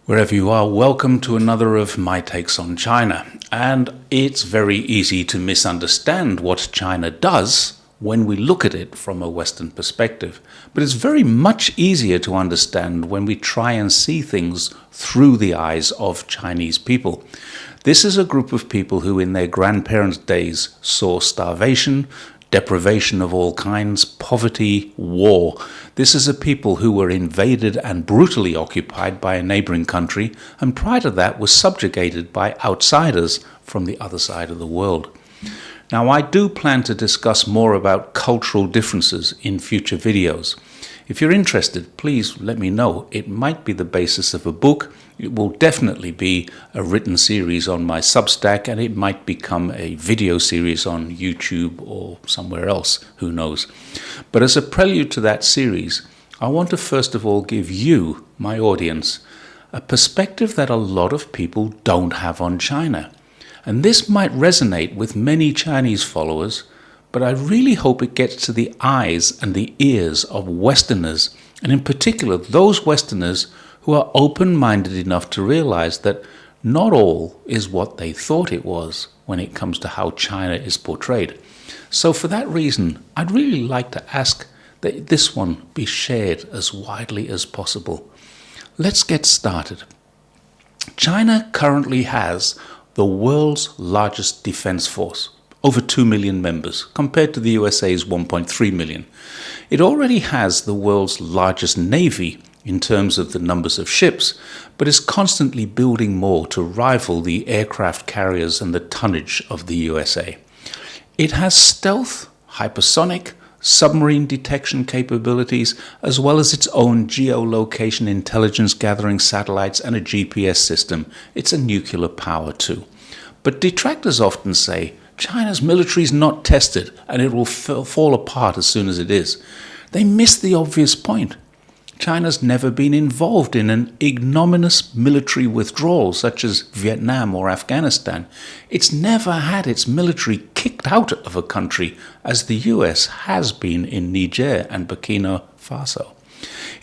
Wherever you are, welcome to another of my takes on China. And it's very easy to misunderstand what China does when we look at it from a Western perspective. But it's very much easier to understand when we try and see things through the eyes of Chinese people. This is a group of people who in their grandparents' days saw starvation, deprivation of all kinds, poverty, war. This is a people who were invaded and brutally occupied by a neighboring country, and prior to that was subjugated by outsiders from the other side of the world. Now, I do plan to discuss more about cultural differences in future videos. If you're interested, please let me know. It might be the basis of a book. It will definitely be a written series on my Substack, and it might become a video series on YouTube or somewhere else, who knows. But as a prelude to that series, I want to first of all give you, my audience, a perspective that a lot of people don't have on China. And this might resonate with many Chinese followers, but I really hope it gets to the eyes and the ears of Westerners, and in particular those Westerners who are open-minded enough to realize that not all is what they thought it was when it comes to how China is portrayed. So for that reason, I'd really like to ask that this one be shared as widely as possible. Let's get started. China currently has the world's largest defense force, over 2 million members, compared to the USA's 1.3 million. It already has the world's largest navy in terms of the numbers of ships, but is constantly building more to rival the aircraft carriers and the tonnage of the USA. It has stealth, hypersonic, submarine detection capabilities, as well as its own geolocation intelligence gathering satellites and a GPS system. It's a nuclear power too. But detractors often say China's military is not tested and it will fall apart as soon as it is. They miss the obvious point. China's never been involved in an ignominious military withdrawal such as Vietnam or Afghanistan. It's never had its military kicked out of a country as the US has been in Niger and Burkina Faso.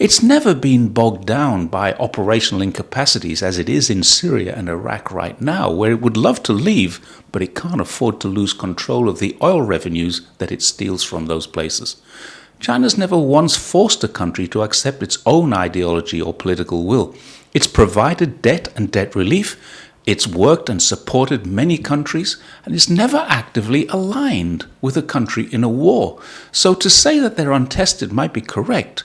It's never been bogged down by operational incapacities as it is in Syria and Iraq right now, where it would love to leave, but it can't afford to lose control of the oil revenues that it steals from those places. China's never once forced a country to accept its own ideology or political will. It's provided debt and debt relief, it's worked and supported many countries, and it's never actively aligned with a country in a war. So to say that they're untested might be correct,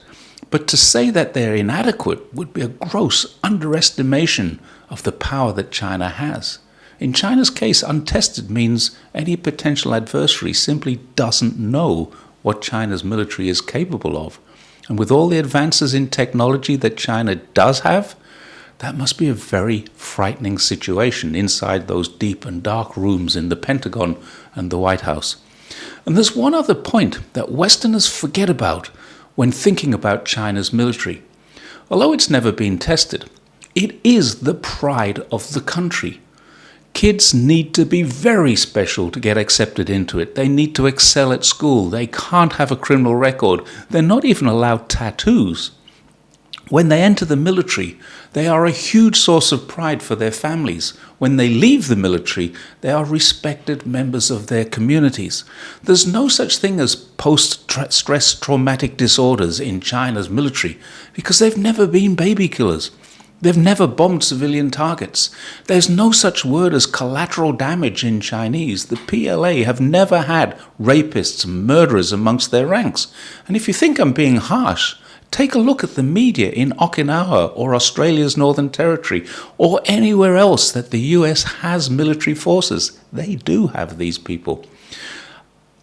but to say that they're inadequate would be a gross underestimation of the power that China has. In China's case, untested means any potential adversary simply doesn't know what China's military is capable of. And with all the advances in technology that China does have, that must be a very frightening situation inside those deep and dark rooms in the Pentagon and the White House. And there's one other point that Westerners forget about when thinking about China's military. Although it's never been tested, it is the pride of the country. Kids need to be very special to get accepted into it. They need to excel at school. They can't have a criminal record. They're not even allowed tattoos. When they enter the military, they are a huge source of pride for their families. When they leave the military, they are respected members of their communities. There's no such thing as post-stress traumatic disorders in China's military because they've never been baby killers. They've never bombed civilian targets. There's no such word as collateral damage in Chinese. The PLA have never had rapists and murderers amongst their ranks. And if you think I'm being harsh, take a look at the media in Okinawa or Australia's Northern Territory or anywhere else that the US has military forces. They do have these people.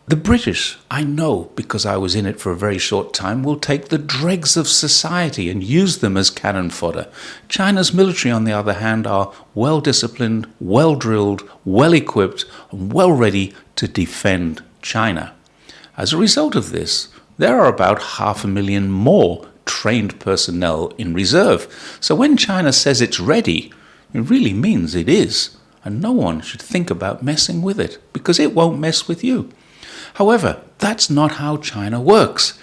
The British, I know because I was in it for a very short time, will take the dregs of society and use them as cannon fodder. China's military, on the other hand, are well-disciplined, well-drilled, well-equipped, and well-ready to defend China. As a result of this, there are about 500,000 more trained personnel in reserve. So when China says it's ready, it really means it is. And no one should think about messing with it, because it won't mess with you. However, that's not how China works.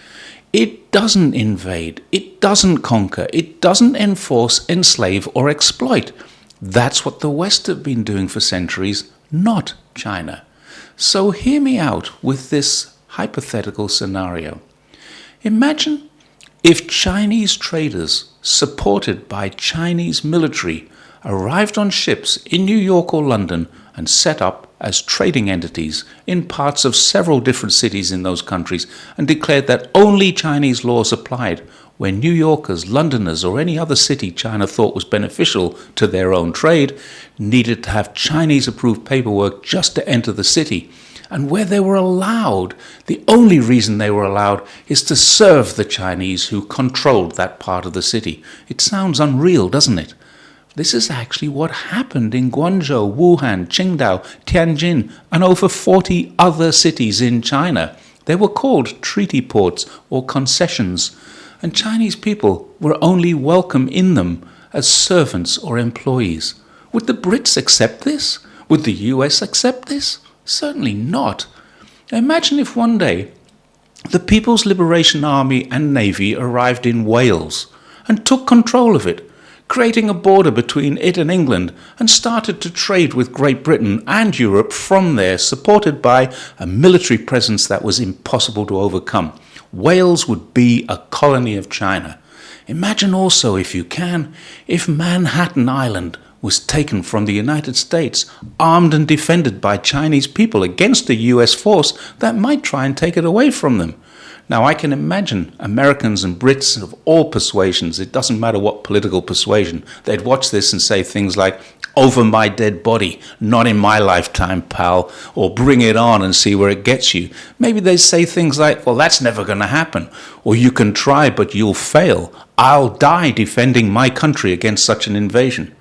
It doesn't invade, it doesn't conquer, it doesn't enforce, enslave, or exploit. That's what the West have been doing for centuries, not China. So hear me out with this hypothetical scenario. Imagine if Chinese traders, supported by Chinese military, arrived on ships in New York or London and set up as trading entities in parts of several different cities in those countries and declared that only Chinese laws applied, where New Yorkers, Londoners, or any other city China thought was beneficial to their own trade needed to have Chinese-approved paperwork just to enter the city. And where they were allowed, the only reason they were allowed is to serve the Chinese who controlled that part of the city. It sounds unreal, doesn't it? This is actually what happened in Guangzhou, Wuhan, Qingdao, Tianjin, and over 40 other cities in China. They were called treaty ports or concessions, and Chinese people were only welcome in them as servants or employees. Would the Brits accept this? Would the US accept this? Certainly not. Imagine if one day the People's Liberation Army and Navy arrived in Wales and took control of it, creating a border between it and England, and started to trade with Great Britain and Europe from there, supported by a military presence that was impossible to overcome. Wales would be a colony of China. Imagine also, if you can, if Manhattan Island was taken from the United States, armed and defended by Chinese people against a US force that might try and take it away from them. Now, I can imagine Americans and Brits of all persuasions, it doesn't matter what political persuasion, they'd watch this and say things like, "Over my dead body, not in my lifetime, pal," or "Bring it on and see where it gets you." Maybe they'd say things like, "Well, that's never going to happen," or "You can try, but you'll fail. I'll die defending my country against such an invasion."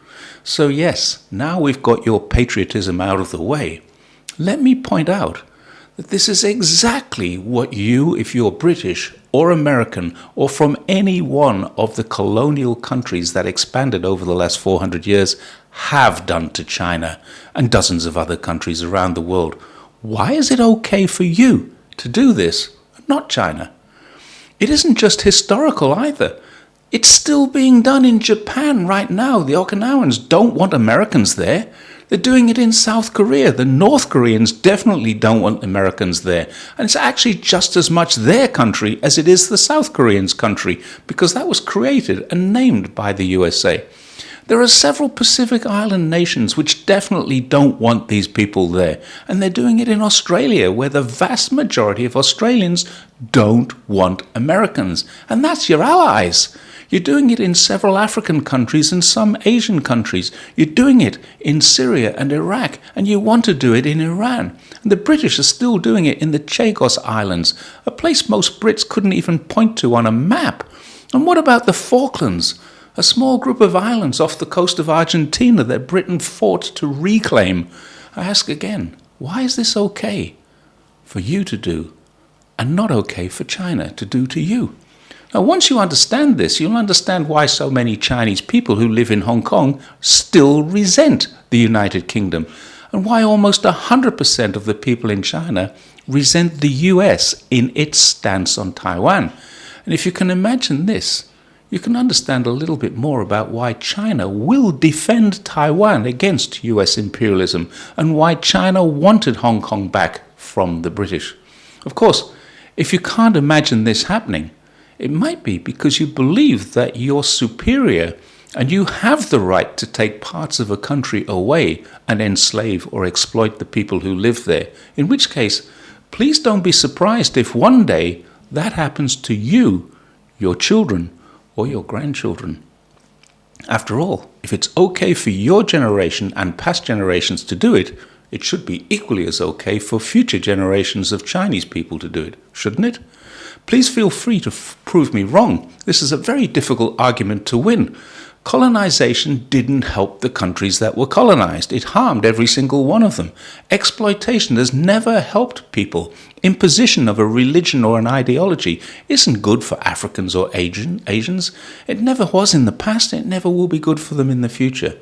So yes, now we've got your patriotism out of the way. Let me point out that this is exactly what you, if you're British or American or from any one of the colonial countries that expanded over the last 400 years, have done to China and dozens of other countries around the world. Why is it okay for you to do this, not China? It isn't just historical either. It's still being done in Japan right now. The Okinawans don't want Americans there. They're doing it in South Korea. The North Koreans definitely don't want Americans there. And it's actually just as much their country as it is the South Koreans' country, because that was created and named by the USA. There are several Pacific Island nations which definitely don't want these people there. And they're doing it in Australia, where the vast majority of Australians don't want Americans. And that's your allies. You're doing it in several African countries and some Asian countries. You're doing it in Syria and Iraq, and you want to do it in Iran. And the British are still doing it in the Chagos Islands, a place most Brits couldn't even point to on a map. And what about the Falklands? A small group of islands off the coast of Argentina that Britain fought to reclaim. I ask again, why is this okay for you to do and not okay for China to do to you? Now, once you understand this, you'll understand why so many Chinese people who live in Hong Kong still resent the United Kingdom, and why almost 100% of the people in China resent the US in its stance on Taiwan. And if you can imagine this, you can understand a little bit more about why China will defend Taiwan against US imperialism, and why China wanted Hong Kong back from the British. Of course, if you can't imagine this happening, it might be because you believe that you're superior and you have the right to take parts of a country away and enslave or exploit the people who live there. In which case, please don't be surprised if one day that happens to you, your children, or your grandchildren. After all, if it's okay for your generation and past generations to do it, it should be equally as okay for future generations of Chinese people to do it, shouldn't it? Please feel free to prove me wrong. This is a very difficult argument to win. Colonization didn't help the countries that were colonized. It harmed every single one of them. Exploitation has never helped people. Imposition of a religion or an ideology isn't good for Africans or Asians. It never was in the past. It never will be good for them in the future.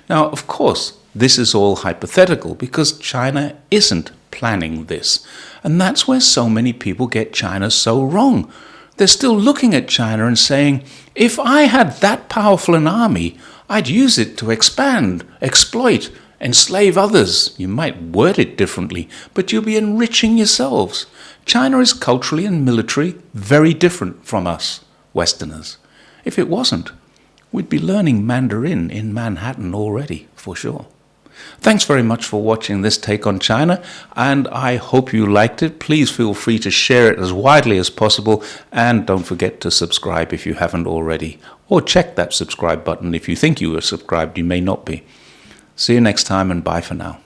Now, of course, this is all hypothetical because China isn't planning this. And that's where so many people get China so wrong. They're still looking at China and saying, if I had that powerful an army, I'd use it to expand, exploit, enslave others. You might word it differently, but you'll be enriching yourselves. China is culturally and militarily very different from us, Westerners. If it wasn't, we'd be learning Mandarin in Manhattan already, for sure. Thanks very much for watching this take on China, and I hope you liked it. Please feel free to share it as widely as possible, and don't forget to subscribe if you haven't already, or check that subscribe button if you think you are subscribed. You may not be. See you next time, and bye for now.